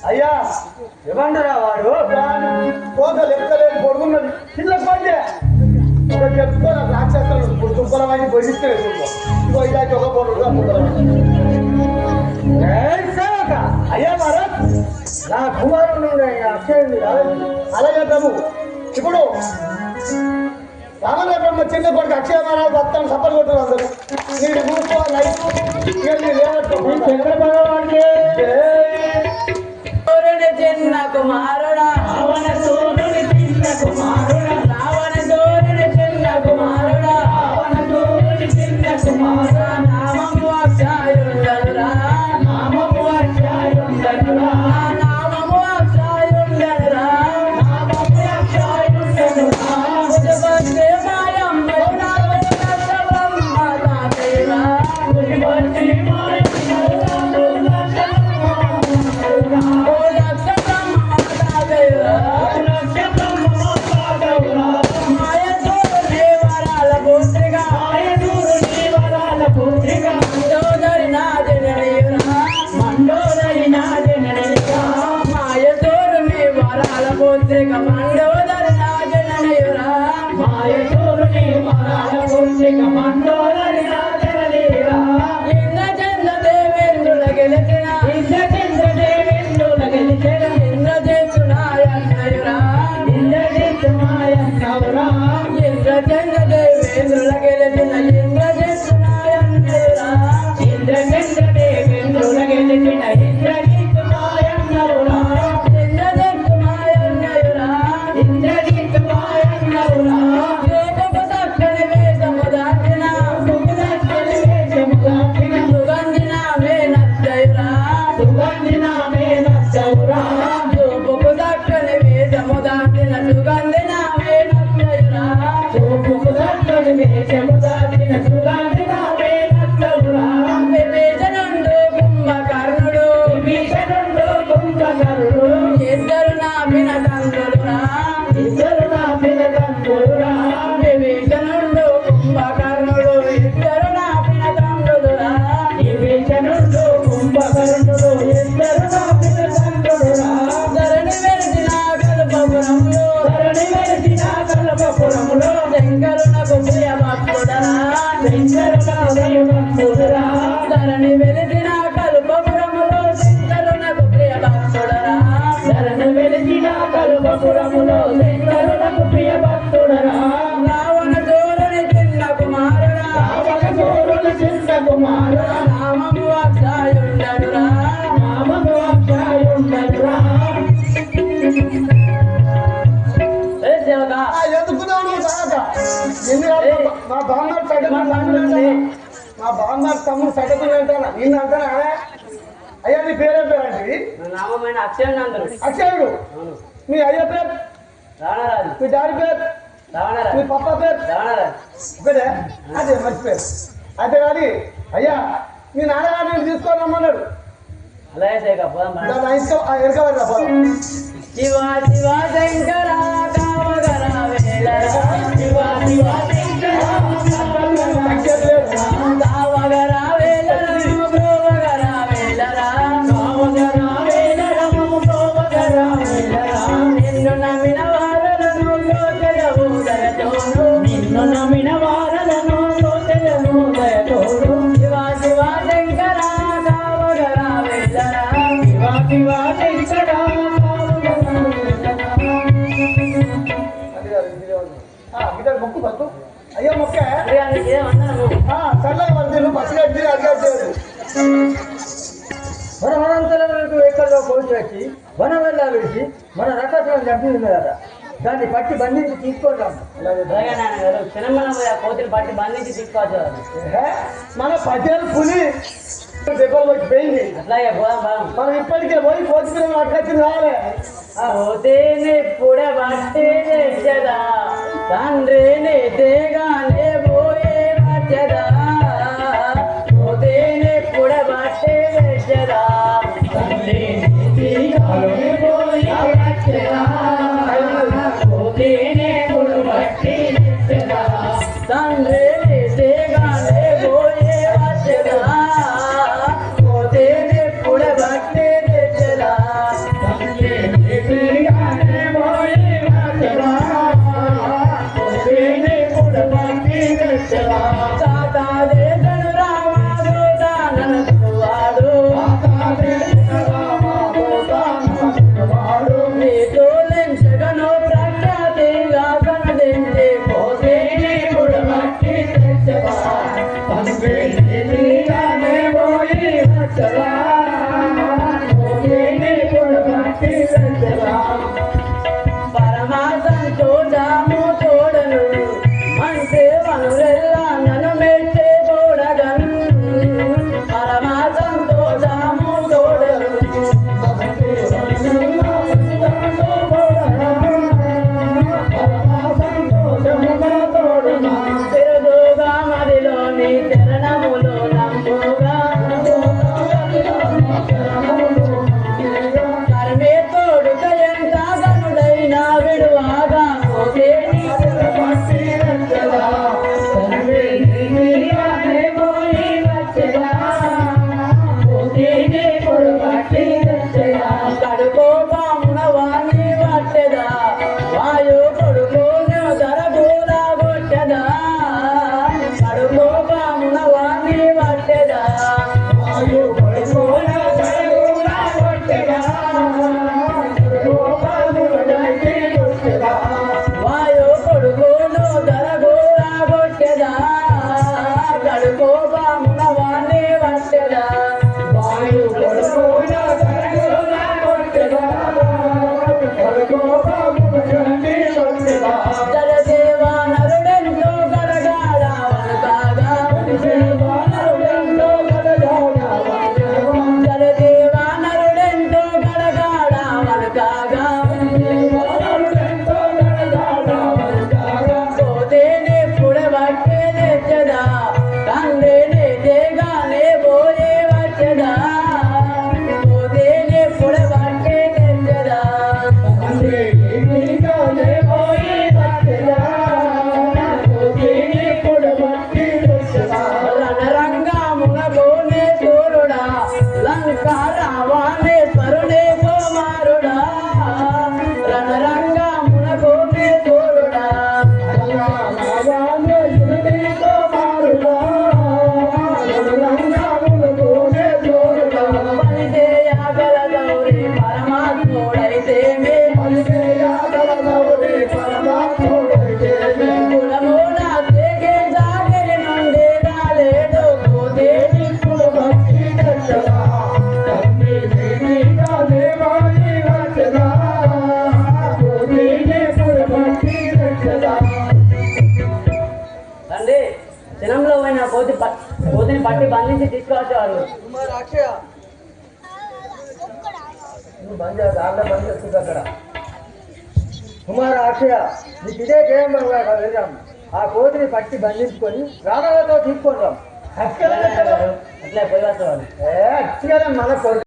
అయ్యా ఇవ్వండిరా వాడు పోక లెక్కలేని పొడుగున్నది పిల్ల పోతే చెప్పుకోరా రాక్షసులు దుబ్బలమని పొడిస్తే ఇంకో ఇలాంటి ఒక పొడుగుగా అయ్యా మహారాజ్ నా కుమారుడు అక్షయండి అలాగే ప్రభు ఇప్పుడు రామదే బ్రహ్మ చిన్న కొడుకు అక్షయ మహారాజు భక్తాన్ని సఫలు కొట్టారు అందరూ నీకు కూర్చోవాలి చంద్ర భగవానికి చిన్న కుమారుడా రావణ సూర్యుని చిన్న కుమారుడా రావణ సూర్యుని చిన్న కుమారుడా రావణ సూర్యుని చిన్న కుమారుడా నామము అక్షయుండనురా నామము అక్షయుండనురా నామము అక్షయుండనురా నామము అక్షయుండనురా ఉజబతే మాయమ్మ బ్రహ్మ తాతేరా ఉజబతే మాయమ్మ మా బాగున్నారు తమ్ముడు సడకుని అంటారా నిన్ను అంటారా అయ్యా నీ పేరే పేరండి నామమైన అక్షయుడు అందరు అక్షయుడు మీ అయ్య పేరు రావణరాజు మీ డాడీ పేరు రావణరాజు మీ పప్ప పేరు రావణరాజు ఒకటే అదే మంచి పేరు అయితే కానీ అయ్యా మీ నాన్నగారు నేను తీసుకొని రమ్మన్నాడు అలాగే ఎరకబడి రా శివ శివ శంకర కామగర వేల శివ శివ శంకర కామగర వేల బ్రోవగర వేలరా కామగర వేల బ్రోవగర వేలరా నిన్ను నమ్మిన వారలను లోకయవు దయతోను నిన్ను నమ్మిన వారలను మొక్క ఏమన్నాను చల్లగా పడుతుంది బస్సు కట్టి అడిగారు మన వనంతలకు ఎక్కడో పోల్చి వచ్చి వనం వెళ్ళాలి మన రకరకాల చంపింది కదా దాన్ని పట్టి బంధించి తీసుకుంటాం చిన్నమ్మల కోతిని పట్టి బంధించి తీసుకోవచ్చు మన పట్టేలు పులి దెబ్బలు వచ్చి పోయింది అట్లాగే పోదాం బాగా మనం ఇప్పటికే పోయి కోతి పిల్లలు అట్లొచ్చింది రావాలి పోతేనే పుడబట్టే వచ్చదా తండ్రిని తేగానే పోయే వచ్చదా పోతేనే పుడబట్టే వచ్చదా తండ్రిని తేగానే పోయే వచ్చదా పోతేనే పుడబట్టే వచ్చదా తండ్రిని తేగానే పోయే వచ్చదా పోతేనే పుడబట్టే వచ్చదా పరమాసంతో జాము తోడను అంటే వనులెల్లా నన్ను మెట్టే తోడగన్ పరమాసంతో జాము తోడను తిరుదుగా మదిలోని చరణములు నమ్ముగా కర్మే తోడుక ఎంత గనుడైనా విడువాగా కడుకో పామున వాణి పట్టెదా వాయు కొడుకోను ధరగోలా కొట్టెదా కడుకో పామున వాణి పట్టెదా వాయు కొడుకోను ధరగోలా కొట్టెదా వాయు కొడుకోను ధరగోలా కొట్టెదా కడుకో పామున వాణి పట్టెదా వాయు కొడుకోను ధరగోలా కొట్టెదా జలదేవా నరుడెంతో గడగాడా వనకాగా జలదేవా నరుడెంతో గడగాడా వనకాగా పోతేనే పుడబట్టే తెచ్చదా తండ్రిని తేగానే పోయే వచ్చదా పోతేనే పుడబట్టే తెచ్చదా రణరంగమున గోనే సూరుడా లంకా రావాణేశ్వరుడే కుమారుడా రణరంగమున గోనే సూరుడా పనిచేయగలదౌరి పరమాత్ముడైతే కులమున తేగే జాగిరి నుండి రాలేడు పోతేని తండ్రి జనంలో పోయిన కోతిని పట్టి బంధించి తీసుకువచ్చేవారు కుమార్ అక్షయ నువ్వు బంద్ చేస్తా దాంట్లో బంద్ చేస్తుంది అక్కడ కుమార్ అక్షయ నీకు ఇదే జయం వెళ్దాం ఆ కోతిని పట్టి బంధించుకొని ప్రాణాలతో తీసుకుంటాం అట్లే పోయి వచ్చేవారు అక్షయ మన కొడుకు